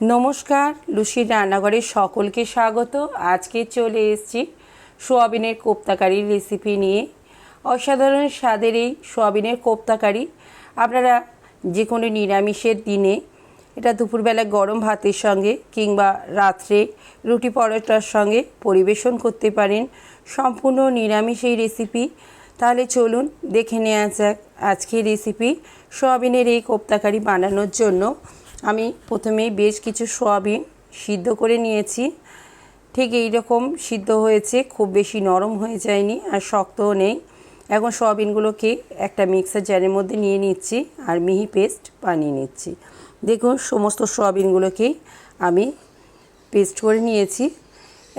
নমস্কার, লুসির রান্নাঘরে সকলকে স্বাগত। আজকে চলে এসেছি সোয়াবিনের কোপ্তাকারির রেসিপি নিয়ে। অসাধারণ স্বাদের এই সোয়াবিনের কোপ্তাকারি আপনারা যে কোনো নিরামিষের দিনে এটা দুপুরবেলা গরম ভাতের সঙ্গে কিংবা রাত্রে রুটি পরোটার সঙ্গে পরিবেশন করতে পারেন। সম্পূর্ণ নিরামিষ এই রেসিপি। তাহলে চলুন দেখে নেওয়া যাক আজকের রেসিপি। সোয়াবিনের এই কোপ্তাকারি বানানোর জন্য আমি প্রথমেই বেশ কিছু সোয়াবিন সিদ্ধ করে নিয়েছি। ঠিক এই রকম সিদ্ধ হয়েছে, খুব বেশি নরম হয়ে যায়নি আর শক্তও নেই। এখন সোয়াবিনগুলোকে একটা মিক্সার জারের মধ্যে নিয়ে নিচ্ছি আর মিহি পেস্ট বানিয়ে নিচ্ছি। দেখুন সমস্ত সোয়াবিনগুলোকে আমি পেস্ট করে নিয়েছি।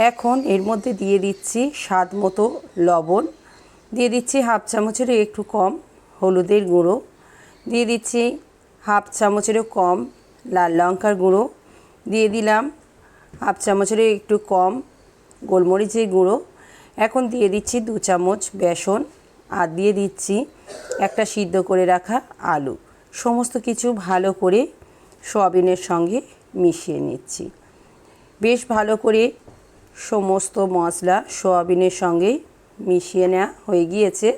এখন এর মধ্যে দিয়ে দিচ্ছি স্বাদ মতো লবণ, দিয়ে দিচ্ছি হাফ চামচেরও একটু কম হলুদের গুঁড়ো, দিয়ে দিচ্ছি হাফ চামচেরও কম লাল লঙ্কার গুঁড়ো, দিয়ে দিলাম হাফ চামচেরও একটু কম গোলমরিচের গুঁড়ো। এখন দিয়ে দিচ্ছি 2 চামচ বেসন আর দিয়ে দিচ্ছি একটা সিদ্ধ করে রাখা আলু। সমস্ত কিছু ভালো করে সোয়াবিনের সঙ্গে মিশিয়ে নিচ্ছি। বেশ ভালো করে সমস্ত মশলা সোয়াবিনের সঙ্গে মিশিয়ে নেওয়া হয়ে গিয়েছে।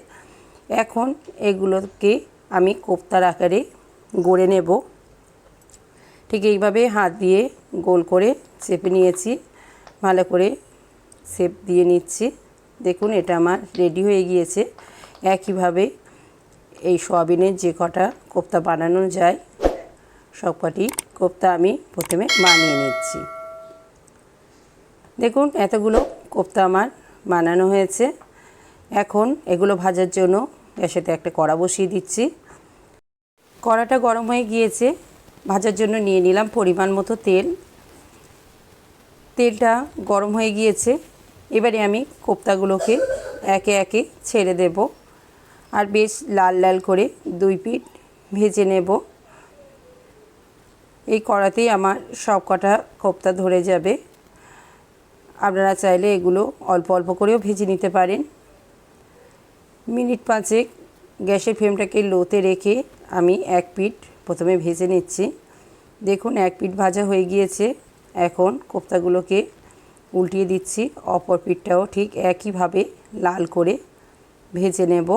এখন এগুলোকে আমি কোপ্তার আকারে গড়ে নেব। ঠিক এইভাবে হাত দিয়ে গোল করে চেপে নিয়েছি, ভালো করে শেপ দিয়ে নিচ্ছি। দেখুন এটা আমার রেডি হয়ে গিয়েছে। একইভাবে এই সোয়াবিনের যে কটা কোপ্তা বানানো যায় সব কটি কোপ্তা আমি প্রথমে বানিয়ে নিচ্ছি। দেখুন এতগুলো কোপ্তা আমার বানানো হয়েছে। এখন এগুলো ভাজার জন্য গ্যাসেতে একটা কড়া বসিয়ে দিচ্ছি। কড়াটা গরম হয়ে গিয়েছে, ভাজার জন্য নিয়ে নিলাম পরিমাণ মতো তেল। তেলটা গরম হয়ে গিয়েছে, এবারে আমি কোপ্তাগুলোকে একে একে ছেড়ে দেব আর বেশ লাল লাল করে 2 পিঠ ভেজে নেব। এই কড়াতেই আমার সব কটা কোপ্তা ধরে যাবে। আপনারা চাইলে এগুলো অল্প অল্প করেও ভেজে নিতে পারেন। মিনিট 5 গ্যাসের ফ্লেমটাকে লোতে রেখে আমি 1 পিঠ প্রথমে ভেজে নিচ্ছি। দেখুন 1 পিঠ ভাজা হয়ে গিয়েছে। এখন কোপ্তাগুলোকে উল্টিয়ে দিচ্ছি, অপর পিঠটাও ঠিক একইভাবে লাল করে ভেজে নেব।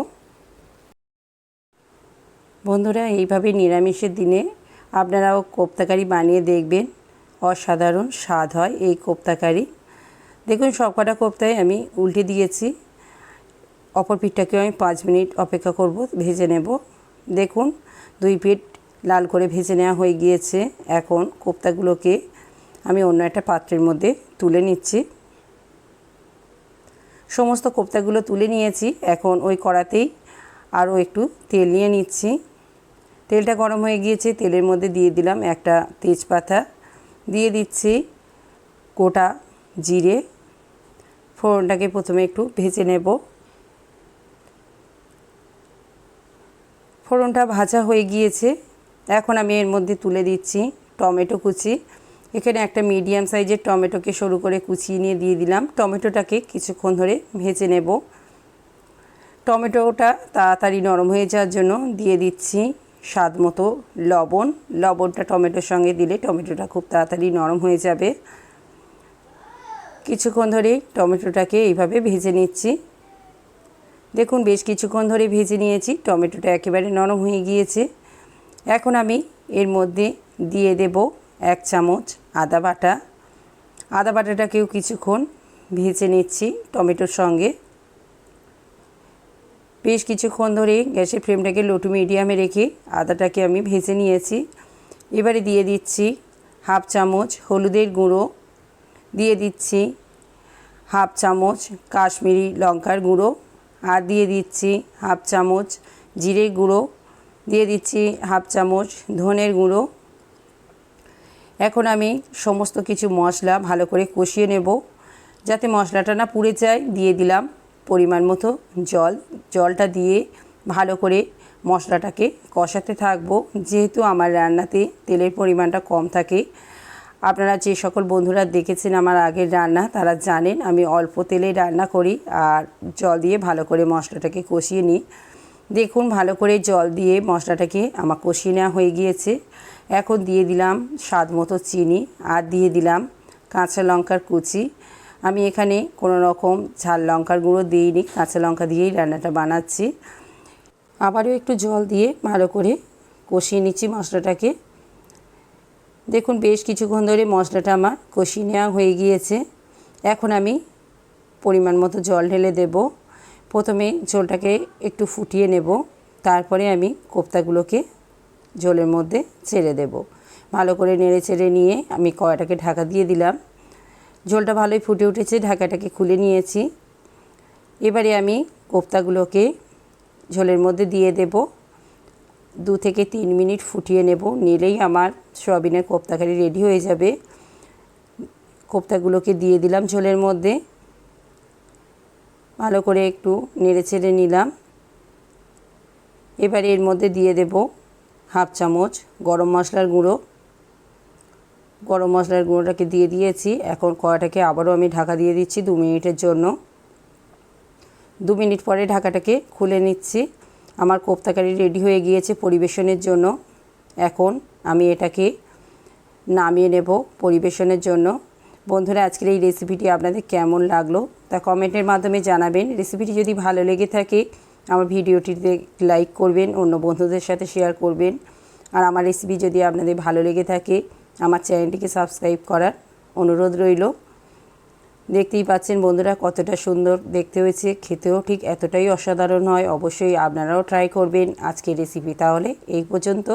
বন্ধুরা এইভাবে নিরামিষের দিনে আপনারাও কোপ্তাকারি বানিয়ে দেখবেন, অসাধারণ স্বাদ হয় এই কোপ্তাকারি। দেখুন সবকটা কোপ্তায় আমি উল্টে দিয়েছি। অপর পিঠটাকেও আমি 5 মিনিট অপেক্ষা করব, ভেজে নেব। দেখুন 2 পিঠ লাল করে ভেজে নেওয়া হয়ে গিয়েছে। এখন কোপ্তাগুলোকে আমি অন্য একটা পাত্রের মধ্যে তুলে নিচ্ছি। সমস্ত কোপ্তাগুলো তুলে নিয়েছি। এখন ওই কড়াতেই আরও একটু তেল নিয়ে নিচ্ছি। তেলটা গরম হয়ে গিয়েছে, তেলের মধ্যে দিয়ে দিলাম একটা তেজপাতা, দিয়ে দিচ্ছি গোটা জিরে। ফোড়নটাকে প্রথমে একটু ভেজে নেব। ফোড়নটা ভাজা হয়ে গিয়েছে। এখন আমি এর মধ্যে তুলে দিচ্ছি টমেটো কুচি। এখানে একটা মিডিয়াম সাইজের টমেটোকে সরু করে কুচিয়ে নিয়ে দিয়ে দিলাম। টমেটোটাকে কিছুক্ষণ ধরে ভেজে নেব। টমেটোটা তাড়াতাড়ি নরম হয়ে যাওয়ার জন্য দিয়ে দিচ্ছি স্বাদ মতো লবণ। লবণটা টমেটোর সঙ্গে দিলে টমেটোটা খুব তাড়াতাড়ি নরম হয়ে যাবে। কিছুক্ষণ ধরে টমেটোটাকে এইভাবে ভেজে নিচ্ছি। দেখুন বেশ কিছুক্ষণ ধরে ভেজে নিয়েছি, টমেটোটা একেবারে নরম হয়ে গিয়েছে। এখন আমি এর মধ্যে দিয়ে দেব 1 চামচ আদা বাটা। আদা বাটাটাকেও কিছুক্ষণ ভেজে নিচ্ছি টমেটোর সঙ্গে। বেশ কিছুক্ষণ ধরে গ্যাসের ফ্লেমটাকে লো টু মিডিয়ামে রেখে আদাটাকে আমি ভেজে নিয়েছি। এবারে দিয়ে দিচ্ছি হাফ চামচ হলুদের গুঁড়ো, দিয়ে দিচ্ছি হাফ চামচ কাশ্মীরি লঙ্কার গুঁড়ো, আর দিয়ে দিচ্ছি হাফ চামচ জিরের গুঁড়ো, দিয়ে দিচ্ছি হাফ চামচ ধনের গুঁড়ো। এখন আমি সমস্ত কিছু মশলা ভালো করে কষিয়ে নেব। যাতে মশলাটা না পুড়ে যায় দিয়ে দিলাম পরিমাণ মতো জল। জলটা দিয়ে ভালো করে মশলাটাকে কষাতে থাকবো। যেহেতু আমার রান্নাতে তেলের পরিমাণটা কম থাকে, আপনারা যে সকল বন্ধুরা দেখেছেন আমার আগের রান্না তারা জানেন আমি অল্প তেলে রান্না করি আর জল দিয়ে ভালো করে মশলাটাকে কষিয়ে নিই। দেখুন ভালো করে জল দিয়ে মশলাটাকে আমার কষিয়ে নেওয়া হয়ে গিয়েছে। এখন দিয়ে দিলাম স্বাদ মতো চিনি আর দিয়ে দিলাম কাঁচা লঙ্কার কুচি। আমি এখানে কোনো রকম ঝাল লঙ্কার গুঁড়ো দিইনি, কাঁচা লঙ্কা দিয়েই রান্নাটা বানাচ্ছি। আবারও একটু জল দিয়ে ভালো করে কষিয়ে নিচ্ছি মশলাটাকে। দেখুন বেশ কিছুক্ষণ ধরে মশলাটা আমার কষিয়ে নেওয়া হয়ে গিয়েছে। এখন আমি পরিমাণ মতো জল ঢেলে দেব। প্রথমে ঝোলটাকে একটু ফুটিয়ে নেব, তারপরে আমি কোপ্তাগুলোকে ঝোলের মধ্যে ছেড়ে দেব। ভালো করে নেড়ে চেড়ে নিয়ে আমি কড়াইটাকে ঢাকা দিয়ে দিলাম। ঝোলটা ভালোই ফুটে উঠেছে, ঢাকাটাকে খুলে নিয়েছি। এবারে আমি কোপ্তাগুলোকে ঝোলের মধ্যে দিয়ে দেব। 2 থেকে 3 মিনিট ফুটিয়ে নেব, নিলেই আমার সয়াবিনের কোপ্তা কারি রেডি হয়ে যাবে। কোপ্তাগুলোকে দিয়ে দিলাম ঝোলের মধ্যে, ভালো করে একটু নেড়ে চেড়ে নিলাম। এবারে এর মধ্যে দিয়ে দেব 1/2 চামচ গরম মশলার গুঁড়ো। গরম মশলার গুঁড়োটাকে দিয়ে দিয়েছি। এখন কড়াইটাকে আবারও আমি ঢাকা দিয়ে দিচ্ছি 2 মিনিটের জন্য। 2 মিনিট পরে ঢাকাটাকে খুলে নিচ্ছি। আমার কোপ্তা কারি রেডি হয়ে গিয়েছে পরিবেশনের জন্য। এখন আমি এটাকে নামিয়ে নেব পরিবেশনের জন্য। বন্ধুরা, আজকের এই রেসিপিটি আপনাদের কেমন লাগলো তা কমেন্টের মাধ্যমে জানাবেন। রেসিপিটি যদি ভালো লেগে থাকে আমার ভিডিওটিতে লাইক করবেন, অন্য বন্ধুদের সাথে শেয়ার করবেন। আর আমার রেসিপি যদি আপনাদের ভালো লেগে থাকে আমার চ্যানেলটিকে সাবস্ক্রাইব করার অনুরোধ রইল। দেখতেই পাচ্ছেন বন্ধুরা কতটা সুন্দর দেখতে হয়েছে, খেতেও ঠিক এতটাই অসাধারণ হয়। অবশ্যই আপনারাও ট্রাই করবেন আজকের রেসিপি। তাহলে এই পর্যন্ত।